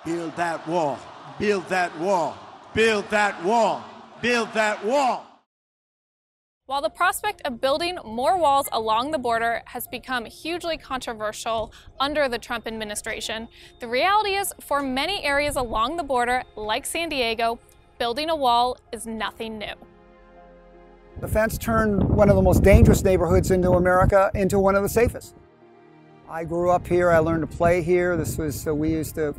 Build that wall, build that wall, build that wall, build that wall. While the prospect of building more walls along the border has become hugely controversial under the Trump administration, the reality is for many areas along the border, like San Diego, building a wall is nothing new. The fence turned one of the most dangerous neighborhoods into America into one of the safest. I grew up here, I learned to play here. We used to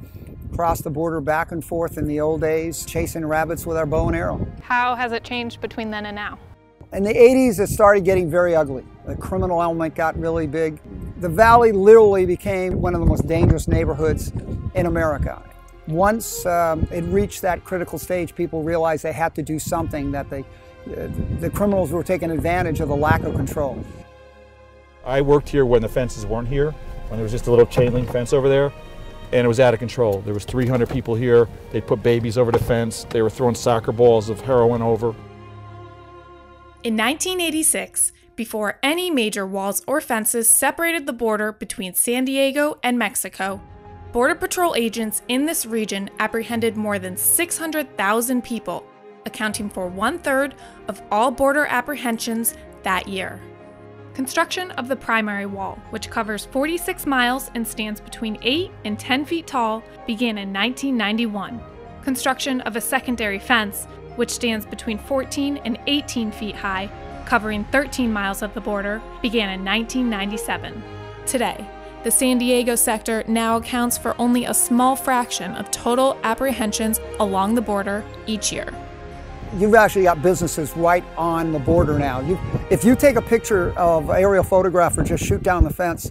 cross the border back and forth in the old days, chasing rabbits with our bow and arrow. How has it changed between then and now? In the 80s, it started getting very ugly. The criminal element got really big. The valley literally became one of the most dangerous neighborhoods in America. Once it reached that critical stage, people realized they had to do something, that the criminals were taking advantage of the lack of control. I worked here when the fences weren't here, when there was just a little chain link fence over there, and it was out of control. There was 300 people here. They put babies over the fence. They were throwing soccer balls of heroin over. In 1986, before any major walls or fences separated the border between San Diego and Mexico, Border Patrol agents in this region apprehended more than 600,000 people, accounting for 1/3 of all border apprehensions that year. Construction of the primary wall, which covers 46 miles and stands between 8 and 10 feet tall, began in 1991. Construction of a secondary fence, which stands between 14 and 18 feet high, covering 13 miles of the border, began in 1997. Today, the San Diego sector now accounts for only a small fraction of total apprehensions along the border each year. You've actually got businesses right on the border now. If you take a picture of an aerial photograph or just shoot down the fence,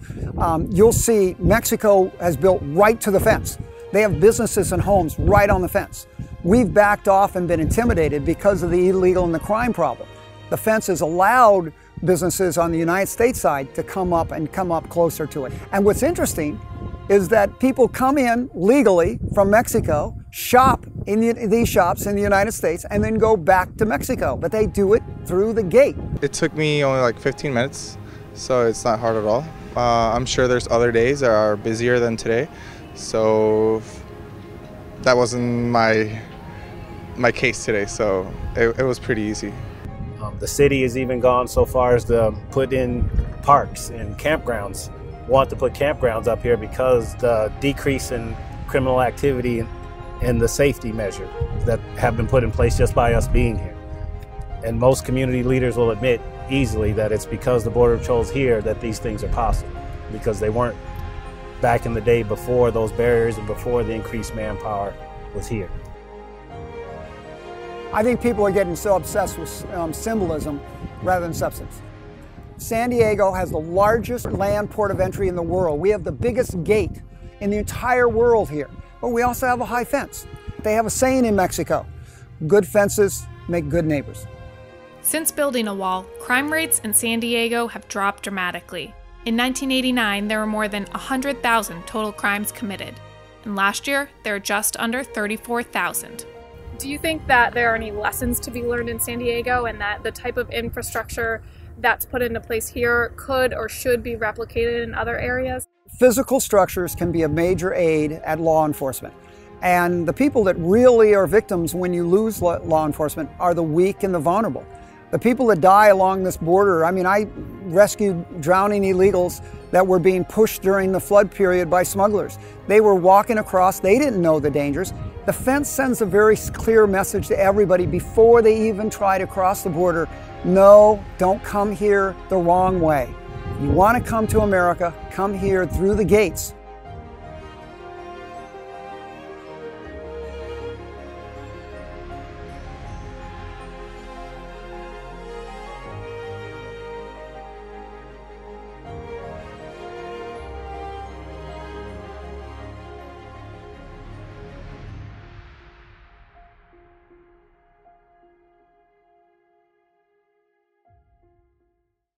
you'll see Mexico has built right to the fence. They have businesses and homes right on the fence. We've backed off and been intimidated because of the illegal and the crime problem. The fence has allowed businesses on the United States side to come up closer to it. And what's interesting is that people come in legally from Mexico, shop in these shops in the United States, and then go back to Mexico. But they do it through the gate. It took me only like 15 minutes, so it's not hard at all. I'm sure there's other days that are busier than today, so that wasn't my case today, so it was pretty easy. The city has even gone so far as to put in parks and campgrounds. Want to put campgrounds up here because the decrease in criminal activity and the safety measure that have been put in place just by us being here. And most community leaders will admit easily that it's because the Border Patrol's here that these things are possible, because they weren't back in the day before those barriers and before the increased manpower was here. I think people are getting so obsessed with symbolism rather than substance. San Diego has the largest land port of entry in the world. We have the biggest gate in the entire world here, but we also have a high fence. They have a saying in Mexico, good fences make good neighbors. Since building a wall, crime rates in San Diego have dropped dramatically. In 1989, there were more than 100,000 total crimes committed, and last year, there were just under 34,000. Do you think that there are any lessons to be learned in San Diego, and that the type of infrastructure that's put into place here could or should be replicated in other areas? Physical structures can be a major aid at law enforcement. And the people that really are victims when you lose law enforcement are the weak and the vulnerable. The people that die along this border, I mean, I rescued drowning illegals that were being pushed during the flood period by smugglers. They were walking across, they didn't know the dangers. The fence sends a very clear message to everybody before they even try to cross the border. No, don't come here the wrong way. If you want to come to America, come here through the gates.